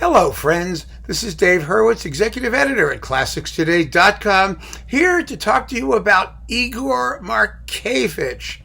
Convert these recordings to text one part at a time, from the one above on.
Hello, friends. This is Dave Hurwitz, executive editor at ClassicsToday.com, here to talk to you about Igor Markevitch,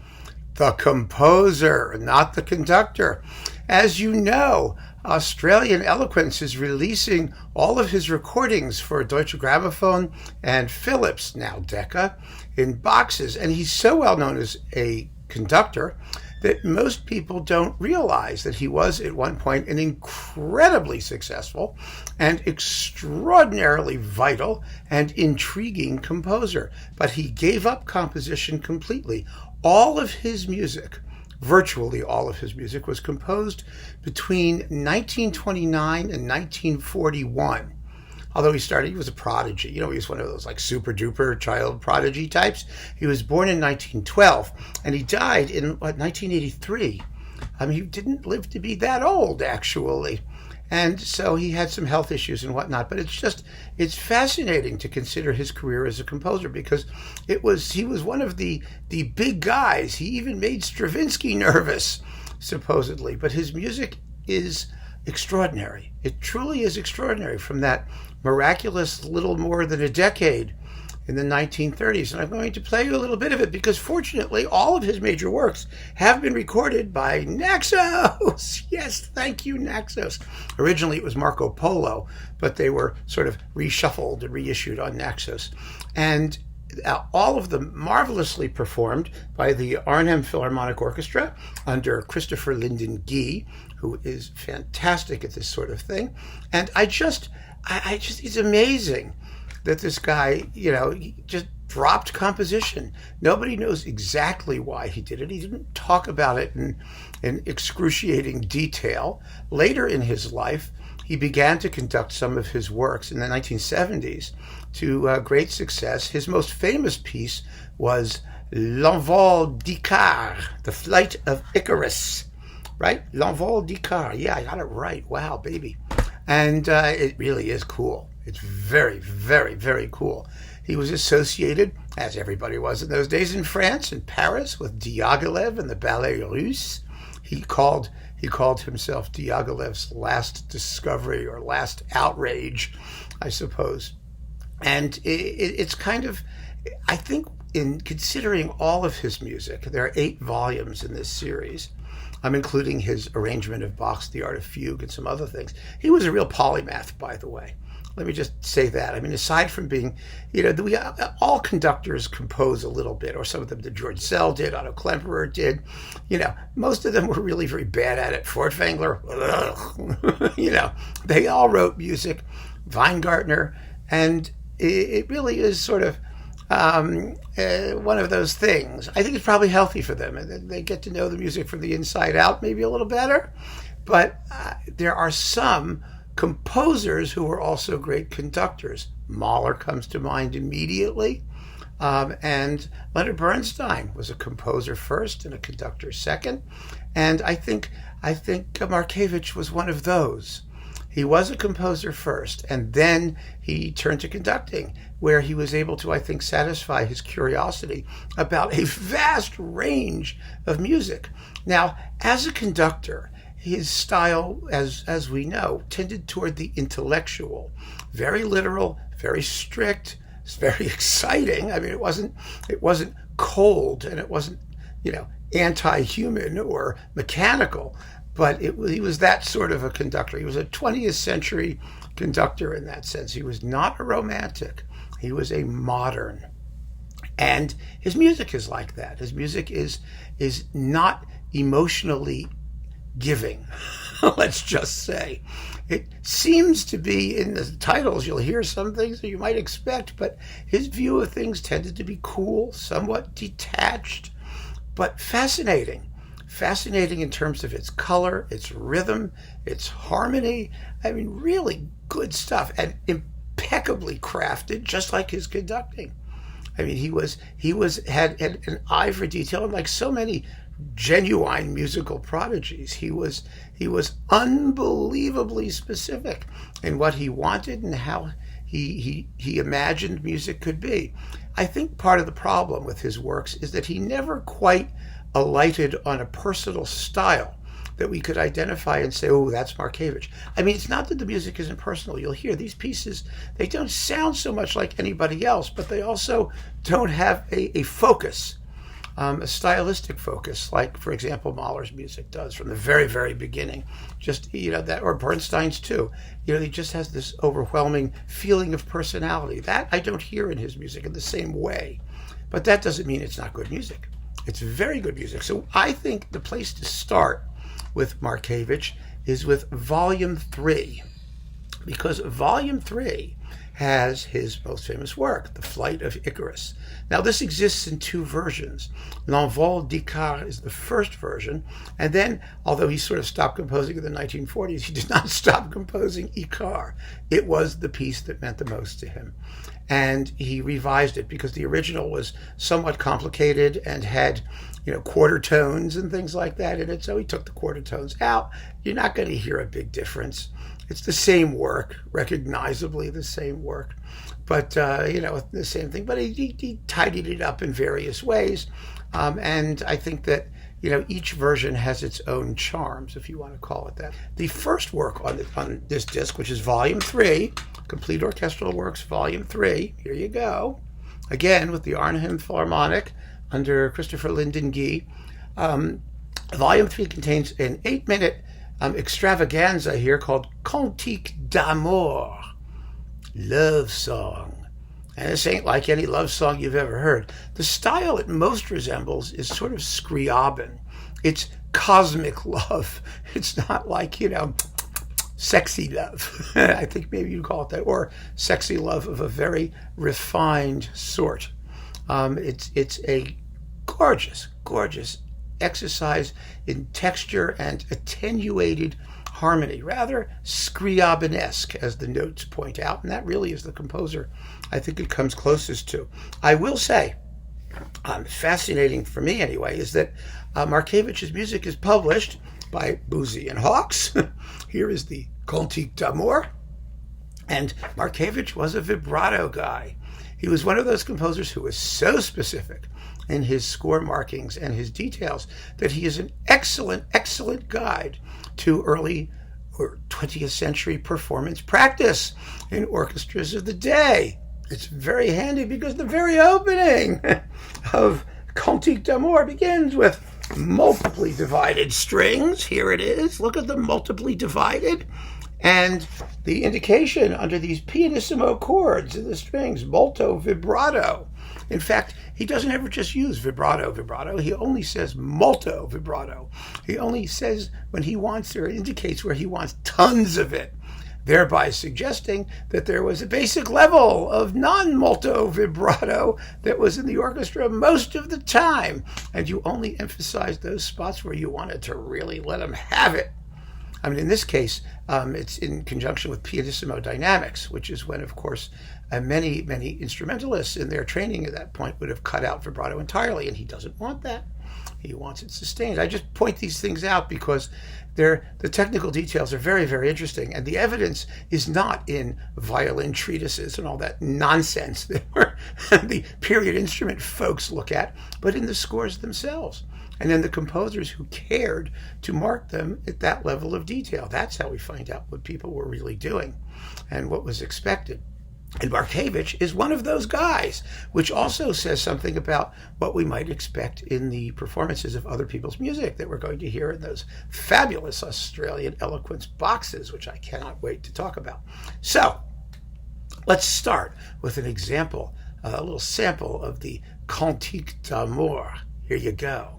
the composer, not the conductor. As you know, Australian Eloquence is releasing all of his recordings for Deutsche Grammophon and Philips, now Decca, in boxes. And he's so well known as a conductor that most people don't realize that he was at one point an incredibly successful and extraordinarily vital and intriguing composer. But he gave up composition completely. All of his music, virtually all of his music, was composed between 1929 and 1941. Although he was a prodigy. You know, he was one of those like super duper child prodigy types. He was born in 1912 and he died in 1983. He didn't live to be that old, actually. And so he had some health issues and whatnot. But it's fascinating to consider his career as a composer because he was one of the big guys. He even made Stravinsky nervous, supposedly. But his music is extraordinary. It truly is extraordinary, from that miraculous little more than a decade in the 1930s. And I'm going to play you a little bit of it because fortunately all of his major works have been recorded by Naxos. Yes, thank you, Naxos. Originally it was Marco Polo, but they were sort of reshuffled and reissued on Naxos. And all of them marvelously performed by the Arnhem Philharmonic Orchestra under Christopher Lyndon-Gee, who is fantastic at this sort of thing. And it's amazing that this guy, he just dropped composition. Nobody knows exactly why he did it. He didn't talk about it in excruciating detail. Later in his life, he began to conduct some of his works in the 1970s to great success. His most famous piece was L'Envol d'Icarus, the Flight of Icarus, right? L'Envol d'Icarus. Yeah, I got it right. Wow, baby. And it really is cool. It's very, very, very cool. He was associated, as everybody was in those days, in France, in Paris, with Diaghilev and the Ballet Russe. He called himself Diaghilev's last discovery or last outrage, I suppose. And it's kind of, I think, in considering all of his music, there are 8 volumes in this series. I'm including his arrangement of Bach's The Art of Fugue and some other things. He was a real polymath, by the way. Let me just say that. Aside from being, all conductors compose a little bit, or some of them did. George Szell did, Otto Klemperer did. Most of them were really very bad at it. Furtwängler, they all wrote music. Weingartner, and it really is sort of one of those things. I think it's probably healthy for them. They get to know the music from the inside out maybe a little better. But there are some composers who are also great conductors. Mahler comes to mind immediately. And Leonard Bernstein was a composer first and a conductor second. And I think Markevitch was one of those. He was a composer first, and then he turned to conducting, where he was able to, I think, satisfy his curiosity about a vast range of music. Now, as a conductor, his style, as we know, tended toward the intellectual, very literal, very strict. It's very exciting. It wasn't cold, and it wasn't, anti-human or mechanical. But he was that sort of a conductor. He was a 20th century conductor in that sense. He was not a romantic. He was a modern. And his music is like that. His music is not emotionally giving, let's just say. It seems to be, in the titles, you'll hear some things that you might expect, but his view of things tended to be cool, somewhat detached, but fascinating. Fascinating in terms of its color, its rhythm, its harmony. Really good stuff, and impeccably crafted, just like his conducting. He had an eye for detail, and like so many genuine musical prodigies, he was unbelievably specific in what he wanted and how he imagined music could be. I think part of the problem with his works is that he never quite alighted on a personal style. that we could identify and say, oh, that's Markevitch. I mean, it's not that the music isn't personal. You'll hear these pieces, they don't sound so much like anybody else, but they also don't have a focus. A stylistic focus, like, for example, Mahler's music does from the very, very beginning. Just, that, or Bernstein's too. He just has this overwhelming feeling of personality. That I don't hear in his music in the same way. But that doesn't mean it's not good music. It's very good music. So I think the place to start with Markevitch is with Volume 3, because Volume 3 has his most famous work, The Flight of Icarus. Now, this exists in two versions. L'Envol d'Icar is the first version, and then, although he sort of stopped composing in the 1940s, he did not stop composing Icar. It was the piece that meant the most to him. And he revised it because the original was somewhat complicated and had, quarter tones and things like that in it. So he took the quarter tones out. You're not going to hear a big difference. It's the same work, recognizably the same work, but, the same thing. But he tidied it up in various ways. And I think that, each version has its own charms, if you want to call it that. The first work on this disc, which is Volume 3, Complete Orchestral Works, Volume 3, here you go, again with the Arnhem Philharmonic under Christopher Lyndon-Gee. Volume 3 contains an 8-minute extravaganza here called Cantique d'amour, love song. And this ain't like any love song you've ever heard. The style it most resembles is sort of Scriabin. It's cosmic love. It's not like, sexy love. I think maybe you'd call it that, or sexy love of a very refined sort. It's a gorgeous, gorgeous exercise in texture and attenuated harmony, rather Scriabinesque, as the notes point out, and that really is the composer I think it comes closest to. I will say, fascinating for me anyway, is that Markevitch's music is published by Boosey and Hawkes. Here is the Cantique d'amour, and Markevitch was a vibrato guy. He was one of those composers who was so specific in his score markings and his details that he is an excellent, excellent guide to early or 20th century performance practice in orchestras of the day. It's very handy because the very opening of Cantique d'amour begins with multiply divided strings. Here it is. Look at the multiply divided. And the indication under these pianissimo chords in the strings, molto vibrato. In fact, he doesn't ever just use vibrato. He only says molto vibrato. He only says when he wants, or indicates where he wants tons of it, thereby suggesting that there was a basic level of non-molto vibrato that was in the orchestra most of the time. And you only emphasize those spots where you wanted to really let him have it. I mean, in this case, it's in conjunction with pianissimo dynamics, which is when, of course, many instrumentalists in their training at that point would have cut out vibrato entirely, and he doesn't want that. He wants it sustained. I just point these things out because the technical details are very, very interesting, and the evidence is not in violin treatises and all that nonsense that the period instrument folks look at, but in the scores themselves. And then the composers who cared to mark them at that level of detail. That's how we find out what people were really doing and what was expected. And Markevitch is one of those guys, which also says something about what we might expect in the performances of other people's music that we're going to hear in those fabulous Australian eloquence boxes, which I cannot wait to talk about. So let's start with an example, a little sample of the Cantique d'amour. Here you go.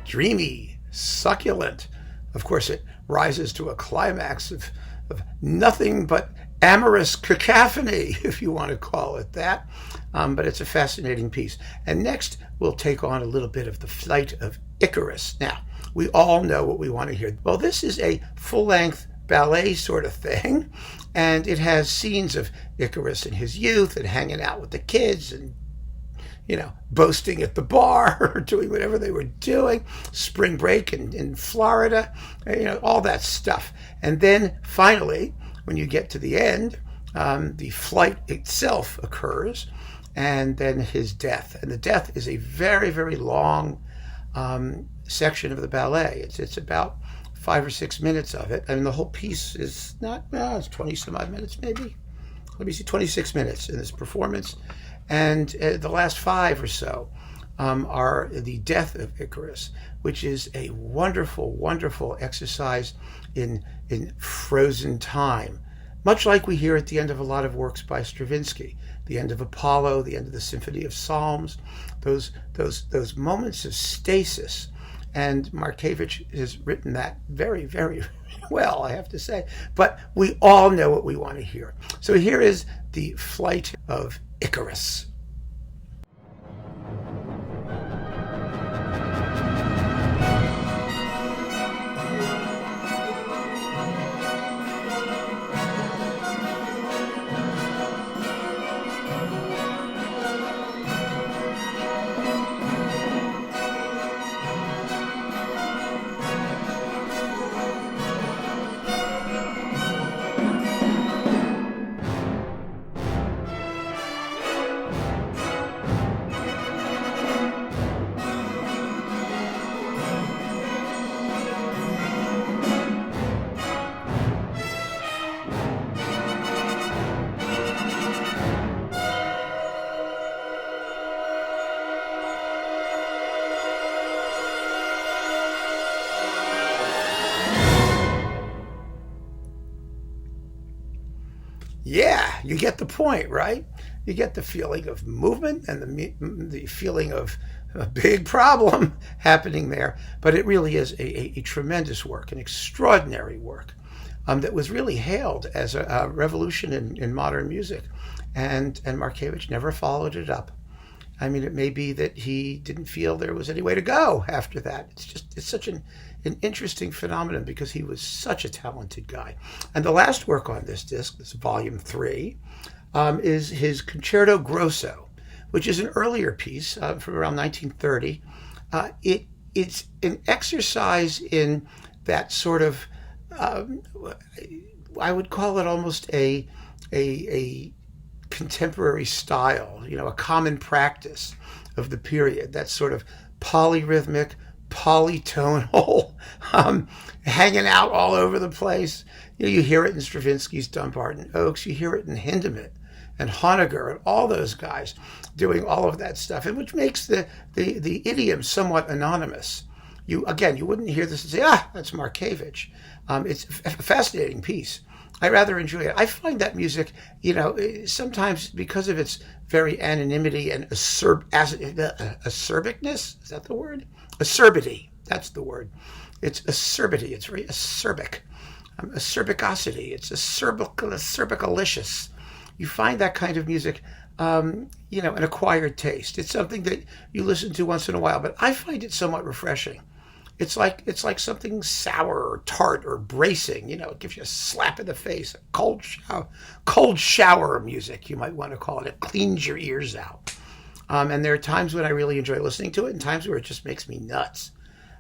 dreamy, succulent. Of course, it rises to a climax of nothing but amorous cacophony, if you want to call it that. But it's a fascinating piece. And next, we'll take on a little bit of the Flight of Icarus. Now, we all know what we want to hear. Well, this is a full-length ballet sort of thing, and it has scenes of Icarus in his youth and hanging out with the kids and, boasting at the bar or doing whatever they were doing, spring break in Florida, all that stuff. And then finally, when you get to the end, the flight itself occurs, and then his death. And the death is a very, very long section of the ballet. It's about 5 or 6 minutes of it. I mean, the whole piece is it's 20 some odd minutes maybe. Let me see, 26 minutes in this performance. And the last 5 or so are the death of Icarus, which is a wonderful, wonderful exercise in frozen time. Much like we hear at the end of a lot of works by Stravinsky, the end of Apollo, the end of the Symphony of Psalms, those moments of stasis. And Markevitch has written that very, very well, I have to say. But we all know what we want to hear. So here is the Flight of Icarus. Yeah, you get the point, right? You get the feeling of movement and the feeling of a big problem happening there. But it really is a tremendous work, an extraordinary work that was really hailed as a revolution in modern music. And Markevitch never followed it up. I mean, it may be that he didn't feel there was any way to go after that. It's such an interesting phenomenon because he was such a talented guy. And the last work on this disc, this volume 3, is his Concerto Grosso, which is an earlier piece from around 1930. It's an exercise in that sort of, I would call it almost a contemporary style, a common practice of the period, that sort of polyrhythmic, polytonal, hanging out all over the place. You hear it in Stravinsky's Dumbarton Oaks, you hear it in Hindemith and Honegger and all those guys doing all of that stuff, and which makes the idiom somewhat anonymous. You wouldn't hear this and say, that's Markevitch. It's a fascinating piece. I rather enjoy it. I find that music, sometimes because of its very anonymity and acerbicness, is that the word? Acerbity, that's the word. It's acerbity, it's very acerbic. Acerbicosity, it's acerbicalicious. You find that kind of music, an acquired taste. It's something that you listen to once in a while, but I find it somewhat refreshing. It's like something sour or tart or bracing. It gives you a slap in the face. Cold shower music, you might want to call it. It cleans your ears out. And there are times when I really enjoy listening to it, and times where it just makes me nuts.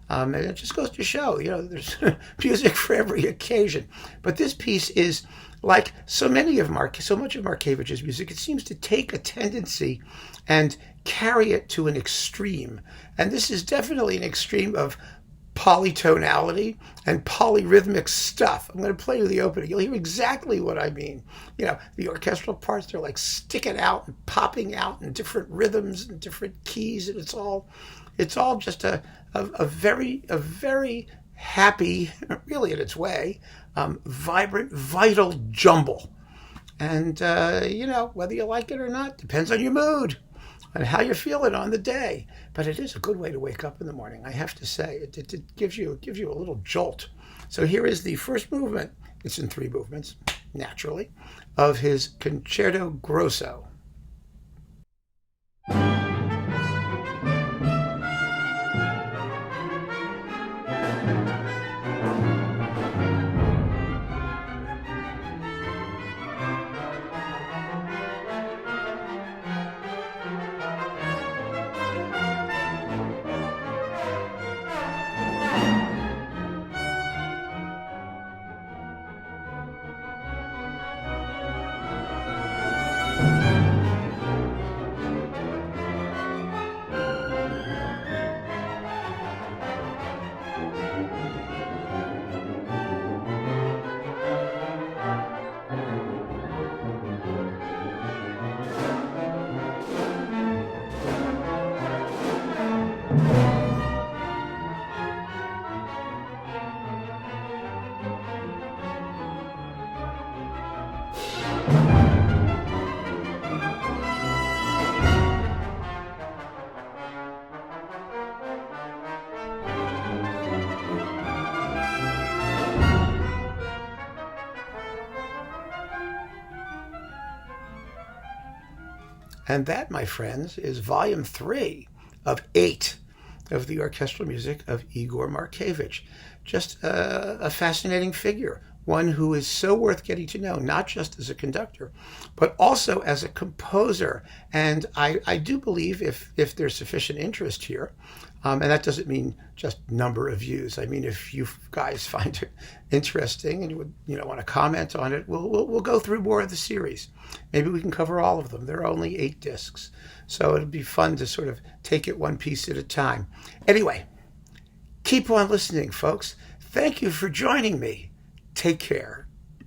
And it just goes to show, there's music for every occasion. But this piece is like so much of Markevitch's music. It seems to take a tendency and carry it to an extreme. And this is definitely an extreme of polytonality and polyrhythmic stuff. I'm going to play you the opening. You'll hear exactly what I mean. The orchestral parts, they're like sticking out and popping out in different rhythms and different keys, and it's all just a very happy, really in its way, vibrant, vital jumble. And, whether you like it or not, depends on your mood and how you're feeling on the day. But it is a good way to wake up in the morning, I have to say. It gives you a little jolt. So here is the first movement. It's in 3 movements, naturally, of his Concerto Grosso. And that, my friends, is volume 3 of 8 of the orchestral music of Igor Markevitch. Just a fascinating figure, one who is so worth getting to know, not just as a conductor, but also as a composer. And I do believe if there's sufficient interest here, and that doesn't mean just number of views. I mean, if you guys find it interesting and you would want to comment on it, we'll go through more of the series. Maybe we can cover all of them. There are only 8 discs, so it'll be fun to sort of take it one piece at a time. Anyway, keep on listening, folks. Thank you for joining me. Take care.